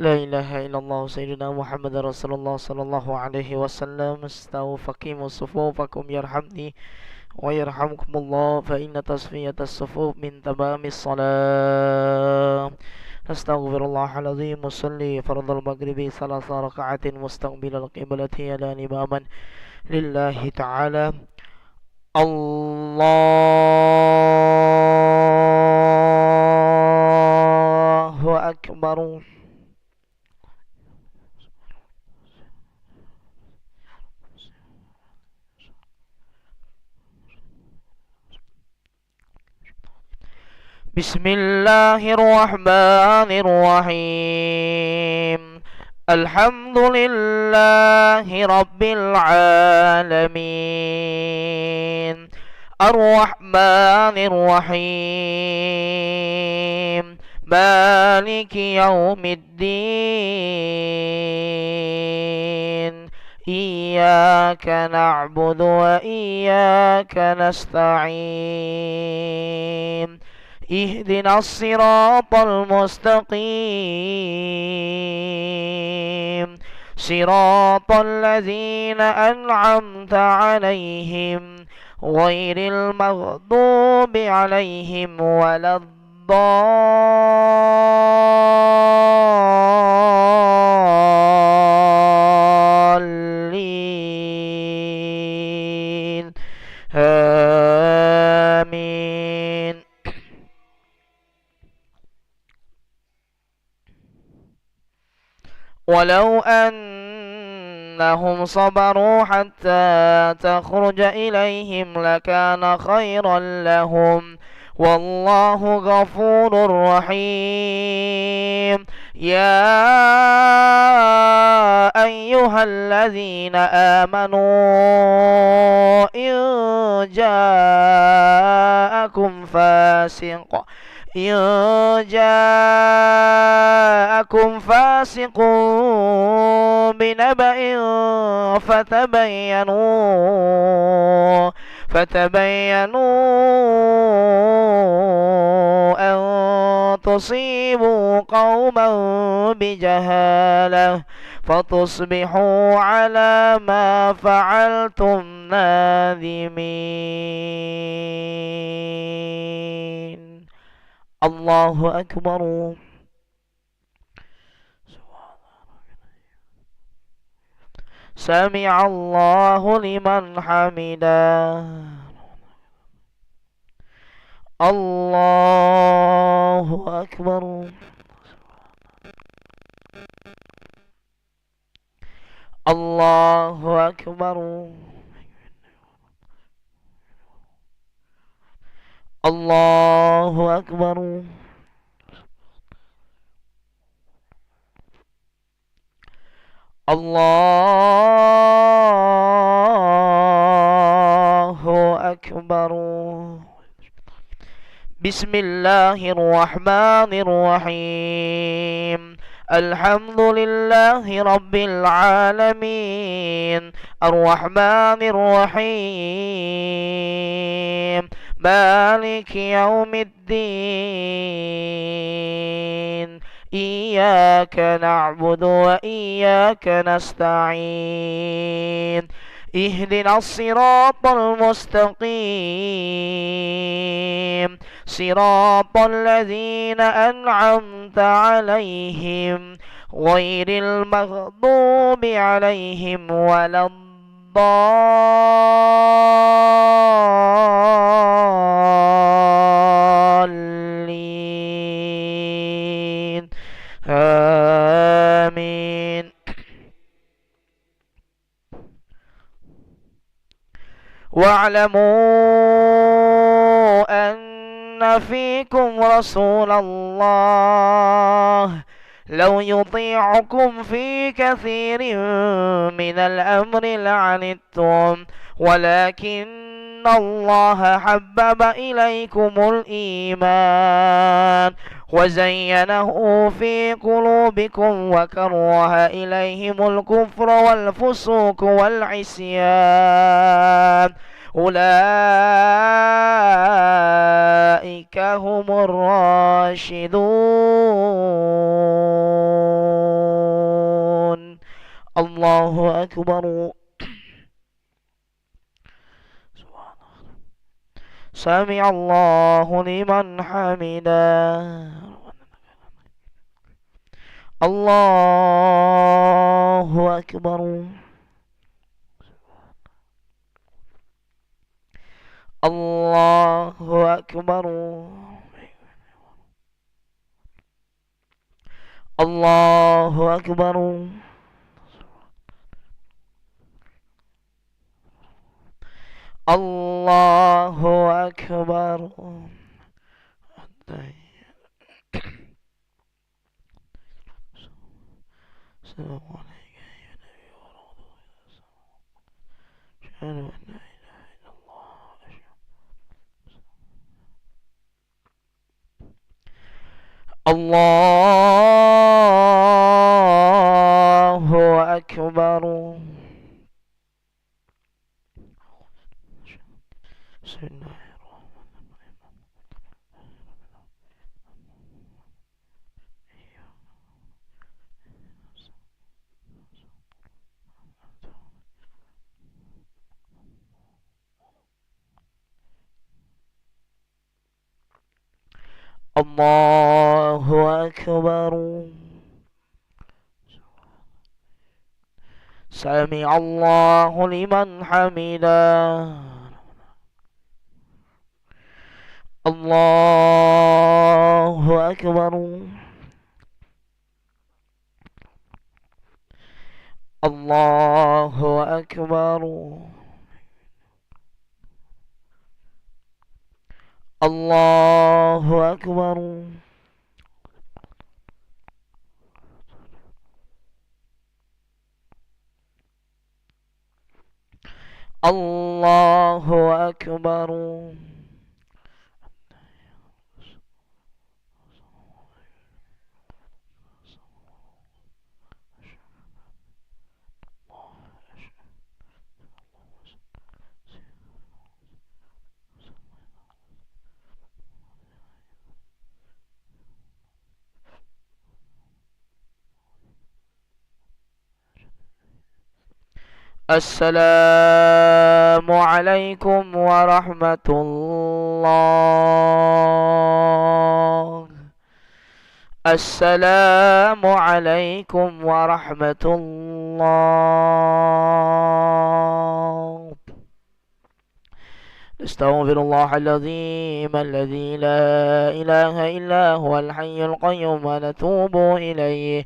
لا إله إلا الله سيدنا محمد رسول الله صلى الله عليه وسلم. استووا فقيموا صفوفكم يرحمني ويرحمكم الله، فإن تصفية الصفوف من تمام الصلاة. أستغفر الله العظيم. وصلي فرض المغرب 3 ركعات مستقبل القبلة يدان إماما لله تعالى. الله أكبر. بسم الله الرحمن الرحيم. الحمد لله رب العالمين، الرحمن الرحيم، مالك يوم الدين. إياك نعبد وإياك نستعين. اهدنا الصراط المستقيم، صراط الذين أنعمت عليهم غير المغضوب عليهم ولا الضالين. آمين. ولو أنهم صبروا حتى تخرج إليهم لكان خيرا لهم، والله غفور رحيم. يا أيها الذين آمنوا إن جاءكم فاسق بنبأ فتبينوا أن تصيبوا قوما بجهالة فتصبحوا على ما فعلتم نادمين. الله أكبر. سمع الله لمن حمده. الله أكبر. الله أكبر. الله أكبر. الله أكبر. بسم الله الرحمن الرحيم. الحمد لله رب العالمين، الرحمن الرحيم، مالك يوم الدين. إياك نعبد وإياك نستعين. اهدنا الصراط المستقيم، صراط الذين أنعمت عليهم غير المغضوب عليهم ولا الضالين. آمين. واعلموا أن فيكم رسول الله لو يطيعكم في كثير من الأمر لعنتم، ولكن الله حبب إليكم الإيمان وزينه في قلوبكم وكره إليهم الكفر والفسوق والعصيان، أولئك هم الراشدون. الله أكبر. سمع الله لمن حمده. الله أكبر. الله أكبر. الله أكبر. الله أكبر. السلام عليك يا نبي ورحمة الله. أشهد أن لا إله إلا الله. الله أكبر. بسم الله الرحمن الرحيم. الله أكبر. سمع الله لمن حمده. الله أكبر. الله أكبر. الله أكبر. الله أكبر. السلام عليكم ورحمة الله. السلام عليكم ورحمة الله. نستغفر الله العظيم الذي لا إله إلا هو الحي القيوم ونتوب إليه.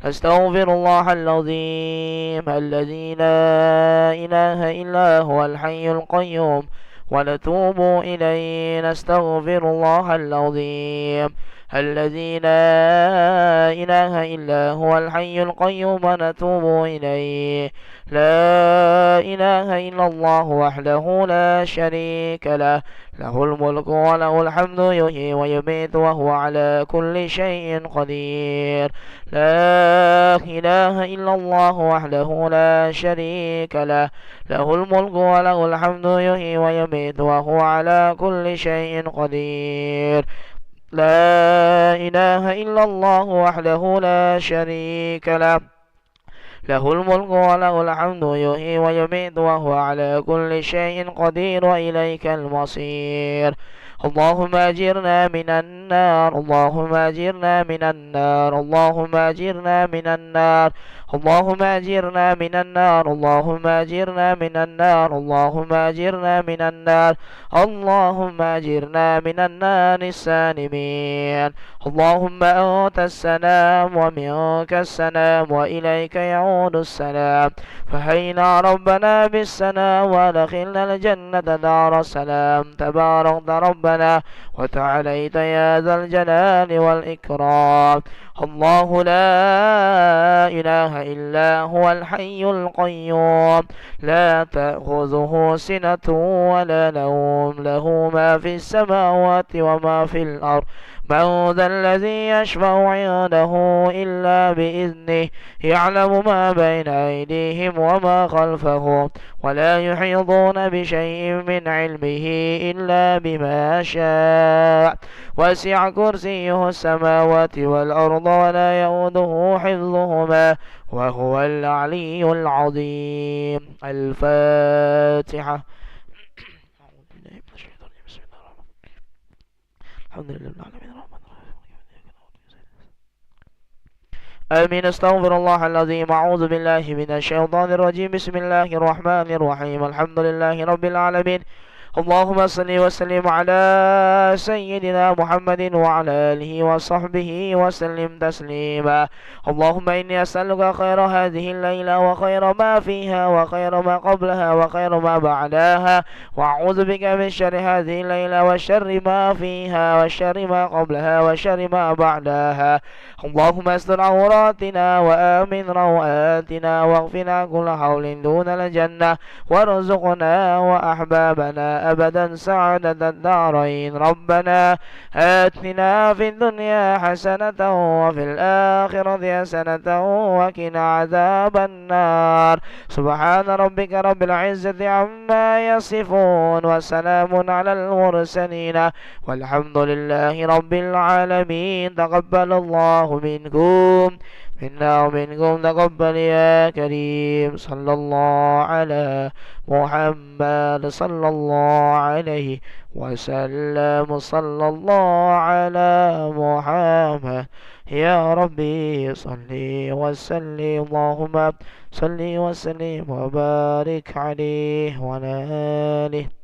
نستغفر الله العظيم الذي لا إله إلا هو الحي القيوم ونتوب إليه. نستغفر الله العظيم الذي لا إله إلا هو الحي القيوم ونتوب إليه. لا إله إلا الله وحده لا شريك له، له الملك وله الحمد يحيي ويميت وهو على كل شيء قدير. لا إله إلا الله وحده لا شريك له، له الملك وله الحمد يحيي ويميت وهو على كل شيء قدير. لا إله إلا الله وحده لا شريك له، له الملك وله الحمد يحيي ويميت وهو على كل شيء قدير وإليك المصير. اللهم أجرنا من النار، اللهم أجرنا من النار، اللهم أجرنا من النار، اللهم أجرنا من النار، اللهم أجرنا من النار، اللهم أجرنا من النار، اللهم أجرنا من النار السالمين. اللهم أنت السلام ومنك السلام وإليك يعود السلام، فحينا ربنا بالسلام وادخلنا الجنة دار السلام. تباركت ربنا وتعاليت يا ذا الجلال والإكرام. الله لا إله إلا هو الحي القيوم، لا تأخذه سنة ولا نوم، له ما في السماوات وما في الأرض، من ذا الذي يشفع عنده إلا بإذنه يعلم ما بين أيديهم وما خلفهم ولا يحيطون بشيء من علمه إلا بما شاء وسع كرسيه السماوات والأرض ولا يؤوده حفظهما وهو العلي العظيم. الفاتحة. الحمد لله رب العالمين الرحمن الرحيم. آمين. استغفر الله العظيم. أعوذ بالله من الشيطان الرجيم. بسم الله الرحمن الرحيم. الحمد لله رب العالمين. اللهم صل وسلم على سيدنا محمد وعلى آله وصحبه وسلم تسليما. اللهم إني أسألك خير هذه الليلة وخير ما فيها وخير ما قبلها وخير ما بعدها، وأعوذ بك من شر هذه الليلة وشر ما فيها وشر ما قبلها وشر ما بعدها. اللهم استر عوراتنا وآمن روآتنا واغفنا كل حول دون الجنة وارزقنا وأحبابنا أبدا سعادة الدارين. ربنا آتنا في الدنيا حسنة وفي الآخرة حسنة وقنا عذاب النار. سبحان ربك رب العزة عما يصفون وسلام على المرسلين والحمد لله رب العالمين. تقبل الله منكم منا ومنكم تقبل يا كريم. صلى الله على محمد صلى الله عليه وسلم. صلى الله على محمد يا ربي صل وسلم. اللهم صل وسلم وبارك عليه وعلى آله